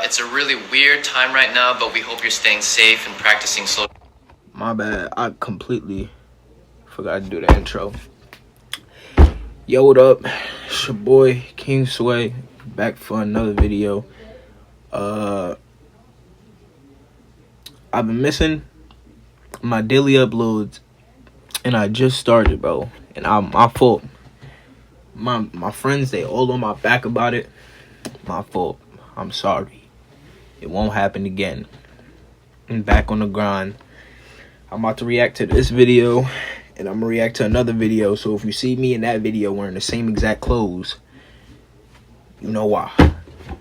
It's a really weird time right now, but we hope you're staying safe and practicing social. My bad. I completely forgot to do the intro. Yo, what up? It's your boy King Sway, back for another video. I've been missing my daily uploads, and I just started, bro. And my fault. My friends, they all on my back about it. My fault. I'm sorry. It won't happen again. I'm back on the grind. I'm about to react to this video, and I'm gonna react to another video. So if you see me in that video wearing the same exact clothes, you know why.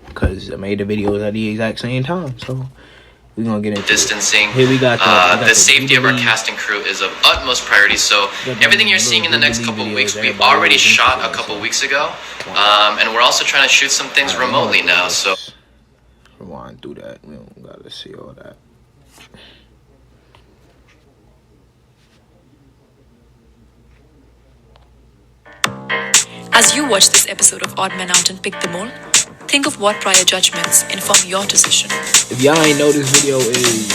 Because I made the videos at the exact same time. So we're gonna get into distancing. Here we got the safety of our cast and crew is of utmost priority. So everything you're seeing in the next couple weeks, we already shot a couple weeks ago, and we're also trying to shoot some things remotely now. So rewind through that. We don't gotta see all that. As you watch this episode of Odd Man Out and Pick the Mole, think of what prior judgments inform your decision. If y'all ain't know, this video is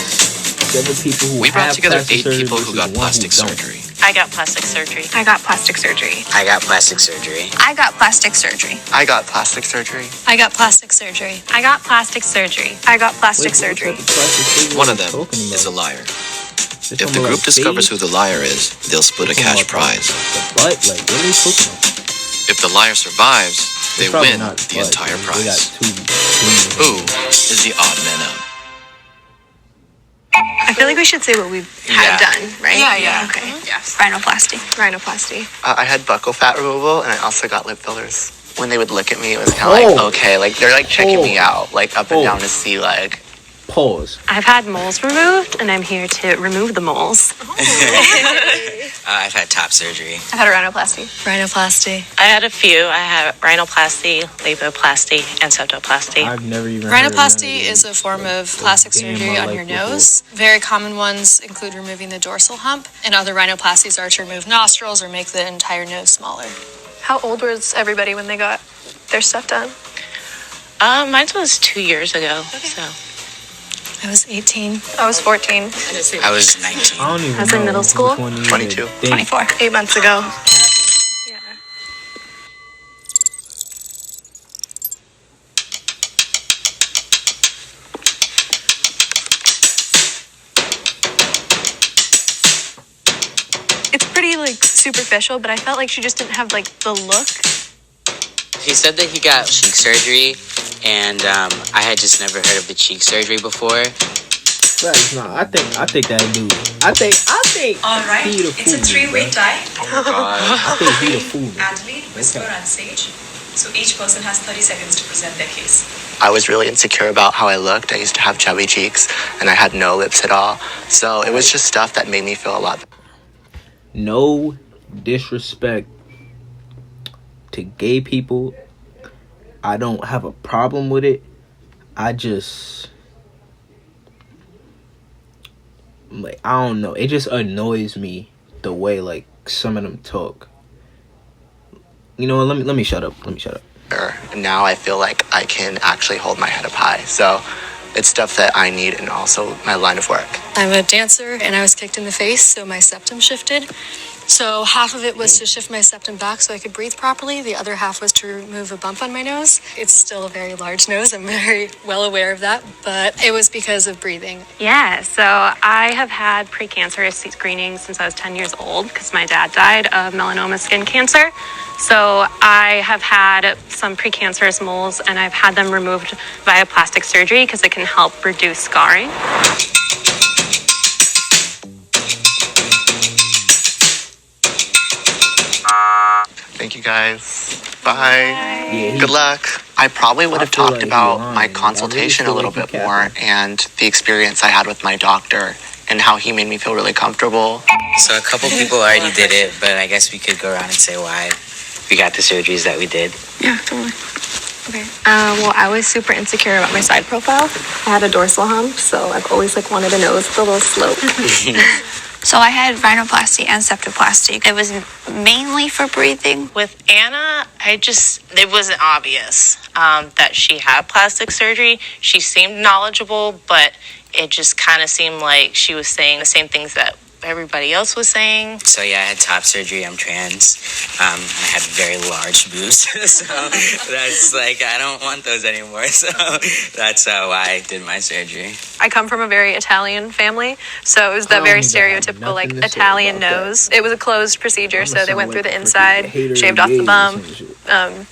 7 people who we brought together 8 plastic people who surgery got versus plastic one who surgery. I got plastic surgery. I got plastic surgery. I got plastic surgery. I got plastic surgery. I got plastic surgery. I got plastic surgery. I got plastic surgery. I got plastic Wait, surgery. what type of plastic surgery One are of you them talking about? is a liar. This If one the like group discovers who fake? the liar is, they'll split a cash prize. The butt? Like, what are you talking about? If the liar survives, they It's probably win not the butt. entire They got prize. two. Who is the odd man out? I feel like we should say what we've had done, right? Yeah. Okay. Yes. Rhinoplasty. Rhinoplasty. I had buccal fat removal, and I also got lip fillers. When they would look at me, it was kind of like, okay, like they're like checking me out, like up and down to see like. Pause. I've had moles removed, and I'm here to remove the moles. I've had top surgery. I've had a rhinoplasty. Rhinoplasty. I had a few. I had rhinoplasty, laboplasty, and septoplasty. I've never even heard of Rhinoplasty none is a form of plastic game surgery I on like your before. nose. Very common ones include removing the dorsal hump, and other rhinoplasties are to remove nostrils or make the entire nose smaller. How old was everybody when they got their stuff done? Mine was 2 years ago. So I was 18. I was 14. I was 19. I don't even I was in know middle which school. one you 22. would think. 24. 8 months ago. Yeah. It's pretty like superficial, but I felt like she just didn't have like the look. He said that he got cheek surgery, and I had just never heard of the cheek surgery before. Right, nah, I think that dude. I think All right, he the it's a fool, 3-way bro. tie. Oh God. I think he the fool. Adelaide, Whisper, Okay. and Sage. So each person has 30 seconds to present their case. I was really insecure about how I looked. I used to have chubby cheeks, and I had no lips at all. So it was just stuff that made me feel a lot. No disrespect to gay people. I don't have a problem with it. I just like, I don't know. It just annoys me the way like some of them talk. You know what? Let me shut up. Let me shut up. And now I feel like I can actually hold my head up high. So it's stuff that I need, and also my line of work. I'm a dancer, and I was kicked in the face, so my septum shifted. So half of it was to shift my septum back so I could breathe properly. The other half was to remove a bump on my nose. It's still a very large nose. I'm very well aware of that, but it was because of breathing. yeah, so I have had precancerous screening since I was 10 years old because my dad died of melanoma skin cancer. So I have had some precancerous moles, and I've had them removed via plastic surgery because it can help reduce scarring. Thank you guys. Bye. Yeah, Good luck. I probably would I have feel talked like about you're lying. my I really consultation feel a little like bit you're more capping. and the experience I had with my doctor and how he made me feel really comfortable. So a couple people already did it, but I guess we could go around and say why we got the surgeries that we did. Yeah, totally. Okay. Well, I was super insecure about my side profile. I had a dorsal hump, so I've always like wanted a nose with a little slope. So I had rhinoplasty and septoplasty. It was mainly for breathing. With Anna, it wasn't obvious that she had plastic surgery. She seemed knowledgeable, but it just kind of seemed like she was saying the same things that everybody else was saying. So yeah, I had top surgery. I'm trans. I had very large boobs. So that's like, I don't want those anymore. So that's why I did my surgery. I come from a very Italian family, so it was the very stereotypical like Italian nose. It was a closed procedure, so they went through the inside, shaved off the bum,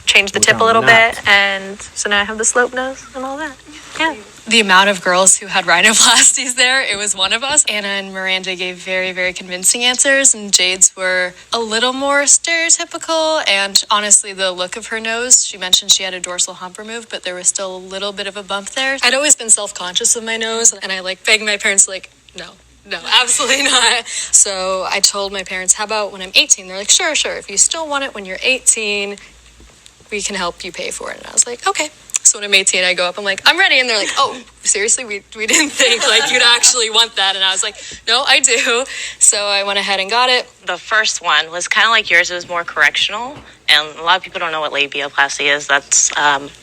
changed the tip a little bit, and so now I have the slope nose and all that. Yeah. The amount of girls who had rhinoplasties there, it was one of us. Anna and Miranda gave very, very convincing answers, and Jade's were a little more stereotypical. And honestly, the look of her nose, she mentioned she had a dorsal hump removed, but there was still a little bit of a bump there. I'd always been self-conscious of my nose, and I begged my parents, no, absolutely not. So I told my parents, how about when I'm 18? They're like, sure. If you still want it when you're 18, we can help you pay for it. And I was like, okay. So when I'm 18, I go up, I'm like, I'm ready. And they're like, oh, seriously? We didn't think you'd actually want that. And I was like, no, I do. So I went ahead and got it. The first one was kind of like yours. It was more correctional. And a lot of people don't know what labiaplasty is. That's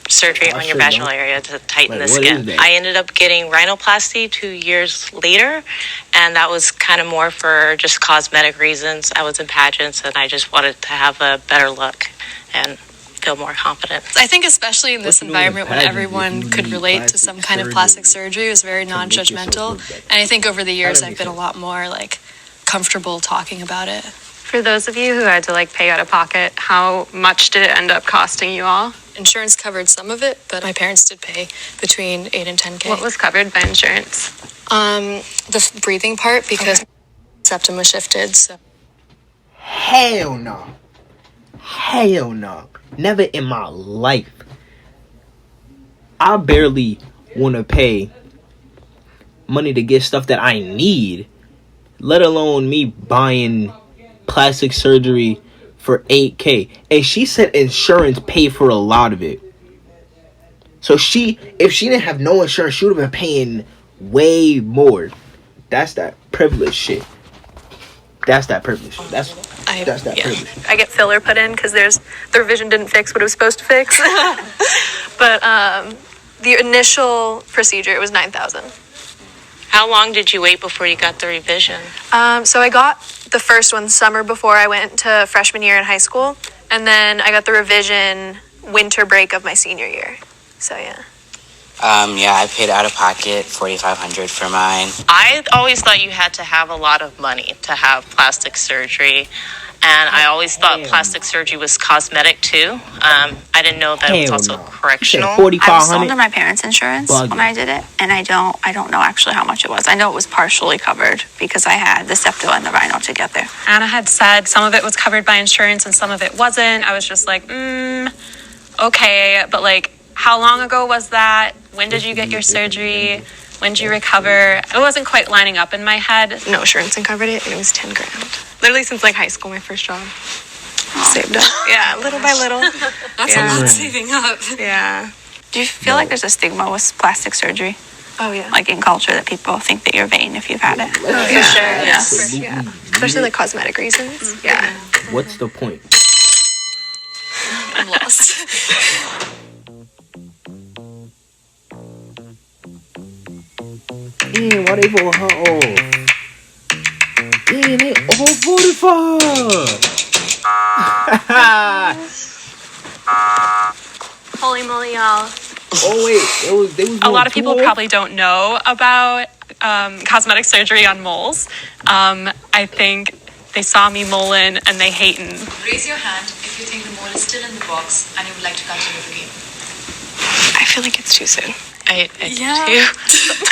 surgery on your vaginal area to tighten the skin. I ended up getting rhinoplasty 2 years later. And that was kind of more for just cosmetic reasons. I was in pageants and I just wanted to have a better look and feel more confident. I think especially in this environment when everyone could relate to some kind of plastic surgery, it was very non-judgmental. And I think over the years I've been a lot more comfortable talking about it. For those of you who had to pay out of pocket, how much did it end up costing you all? Insurance covered some of it, but my parents did pay between $8,000 and $10,000. What was covered by insurance? The breathing part, because septum was shifted. So. Hell no. Never in my life. I barely want to pay money to get stuff that I need, let alone me buying plastic surgery for $8,000. And she said insurance paid for a lot of it. So if she didn't have no insurance, she would have been paying way more. That's that privilege shit. That's that privilege. That's that privilege. I get filler put in because the revision didn't fix what it was supposed to fix. But the initial procedure, it was $9,000. How long did you wait before you got the revision? So I got the first one summer before I went to freshman year in high school, and then I got the revision winter break of my senior year. So yeah. I paid out of pocket $4,500 for mine. I always thought you had to have a lot of money to have plastic surgery. And I always thought plastic surgery was cosmetic too. I didn't know that it was also correctional. I was under my parents' insurance when I did it, and I don't know actually how much it was. I know it was partially covered because I had the septo and the rhino together. Anna had said some of it was covered by insurance and some of it wasn't. I was just like, okay, but how long ago was that? When did you get your surgery? When did you recover? It wasn't quite lining up in my head. No insurance covered it, and it was $10,000. Literally since high school, my first job. Saved up. Yeah, little by little. That's a lot saving up. Yeah. Do you feel like there's a stigma with plastic surgery? Oh yeah. In culture, that people think that you're vain if you've had it. Oh, for sure. Yes. Yeah. Especially cosmetic reasons. Mm-hmm. Yeah. What's the point? I'm lost. Why they vote her off? They all voted for her. Holy moly, y'all. Oh wait, there was a lot of people probably don't know about cosmetic surgery on moles. I think they saw me moling and they hating. Raise your hand if you think the mole is still in the box and you would like to continue the game. I feel like it's too soon. I do too. I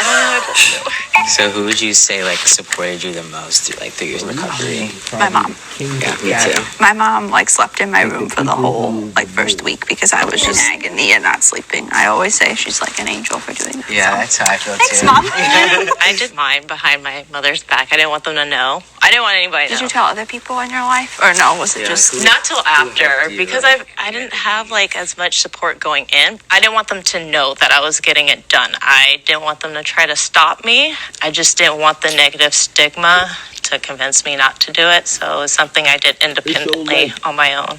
don't know how to do. So who would you say supported you the most through your recovery? My mom. Yeah, me too. My mom slept in my room for the whole first week because I was just in agony and not sleeping. I always say she's like an angel for doing that. Yeah, that's how I feel Thanks, too. Mom. I did mine behind my mother's back. I didn't want them to know. I didn't want anybody to know. Did you tell other people in your life? Or no, was it just... Not till after, because I didn't have as much support going in. I didn't want them to know that I was getting getting it done. I didn't want them to try to stop me. I just didn't want the negative stigma to convince me not to do it. So it was something I did independently on my own.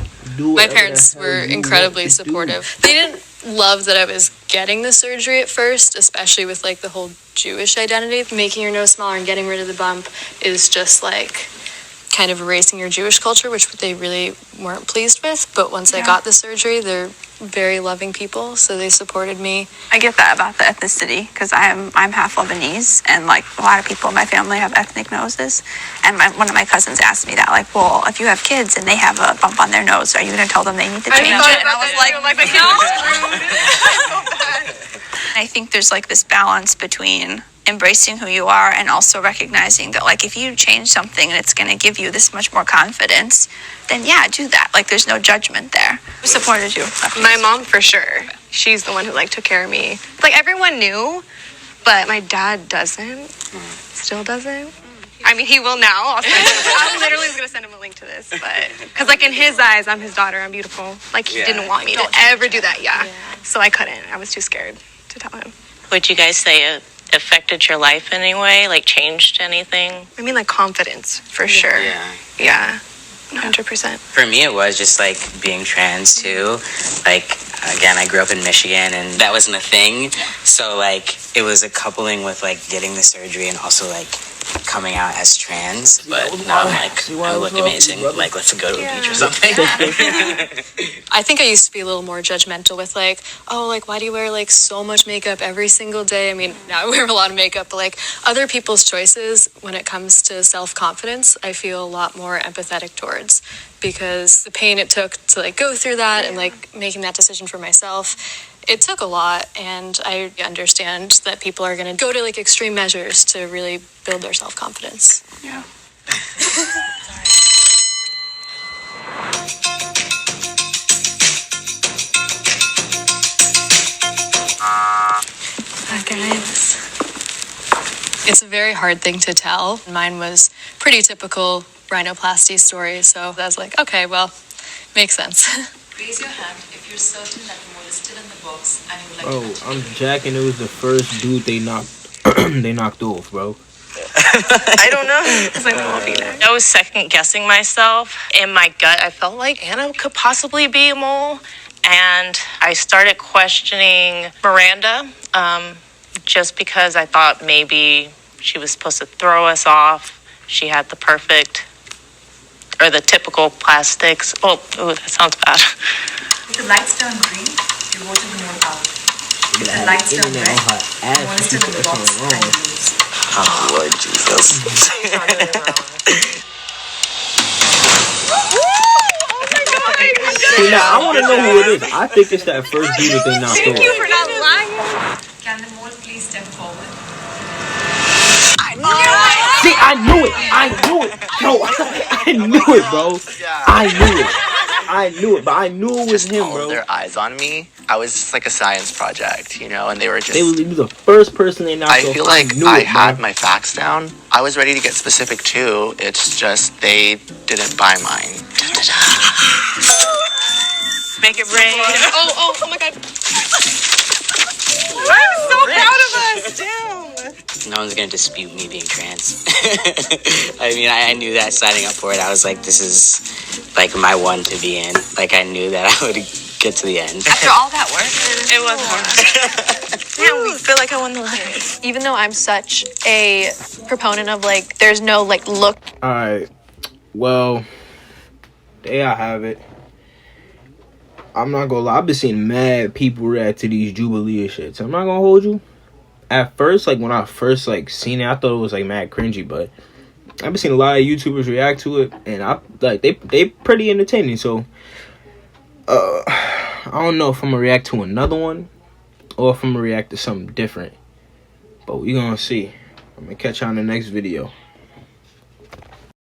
My parents were incredibly supportive. They didn't love that I was getting the surgery at first, especially with like the whole Jewish identity. Making your nose smaller and getting rid of the bump is just like kind of erasing your Jewish culture, which they really weren't pleased with. But once I got the surgery, they're very loving people, so they supported me. I get that about the ethnicity because I'm half Lebanese, and like a lot of people in my family have ethnic noses. And one of my cousins asked me that, like, well, if you have kids and they have a bump on their nose, are you going to tell them they need to change it? And I was like, no. I think there's like this balance between embracing who you are and also recognizing that, like, if you change something and it's going to give you this much more confidence, then yeah, do that. Like, there's no judgment there. Who supported you? My mom, for sure. She's the one who like took care of me. Like, everyone knew, but my dad doesn't. Still doesn't. I mean, he will now. I literally was gonna send him a link to this, but because like in his eyes, I'm his daughter. I'm beautiful. Like, he didn't want me to ever do that. Yeah. So I couldn't. I was too scared to tell him. Would you guys say it affected your life in any way? Like, changed anything? I mean, like, confidence, for sure. Yeah. 100%. For me, it was just like being trans too. Like, again, I grew up in Michigan and that wasn't a thing. So like, it was a coupling with like getting the surgery and also like coming out as trans. But now I'm like, I look amazing. Like, let's go to a beach or something. I think I used to be a little more judgmental with like, oh, like, why do you wear like so much makeup every single day? I mean, now I wear a lot of makeup, but like other people's choices when it comes to self-confidence, I feel a lot more empathetic towards, because the pain it took to like go through that and like making that decision for myself, it took a lot, and I understand that people are going to go to like extreme measures to really build their self-confidence. Yeah. Hi guys. It's a very hard thing to tell. Mine was pretty typical rhinoplasty story, so I was like, okay, well, makes sense. Raise your hand if you're certain that the mole is still in the box and you would like to I'm jacking. It was the first dude they knocked they knocked off, bro. I don't know. Because I won't be there. I was second guessing myself. In my gut, I felt like Anna could possibly be a mole. And I started questioning Miranda, just because I thought maybe she was supposed to throw us off. She had the perfect, or the typical plastics. Oh, that sounds bad. If the lights turn green, you voted the mole out. If the lights turn red, the mole is still in the box and you lose. Oh, Lord Jesus. See, now, I want to know who it is. I think it's that first dude that they knocked off. Thank you for not lying. Can the mole please step forward? See, I knew it. No, I knew it, bro. I knew it, but I knew it was Just him, all bro. of their eyes on me. I was just like a science project, you know, and they were just... They was the first person they knocked off. I feel like I had my facts down. I was ready to get specific too. It's just they didn't buy mine. Make it rain. Oh my God. I'm so proud of us. Damn. No one's gonna dispute me being trans. I mean, I knew that signing up for it. I was like, this is like my one to be in. Like, I knew that I would get to the end. After all that work, It was hard. Yeah, we feel like I won the lottery. Even though I'm such a proponent of like, there's no like look. Alright. Well, there I have it. I'm not gonna lie. I've been seeing mad people react to these Jubilee shits. I'm not gonna hold you. At first, like, when I first, like, seen it, I thought it was, like, mad cringy, but I've been seeing a lot of YouTubers react to it, and they pretty entertaining, so, I don't know if I'm gonna react to another one, or if I'm gonna react to something different, but we gonna see. I'm gonna catch y'all in the next video.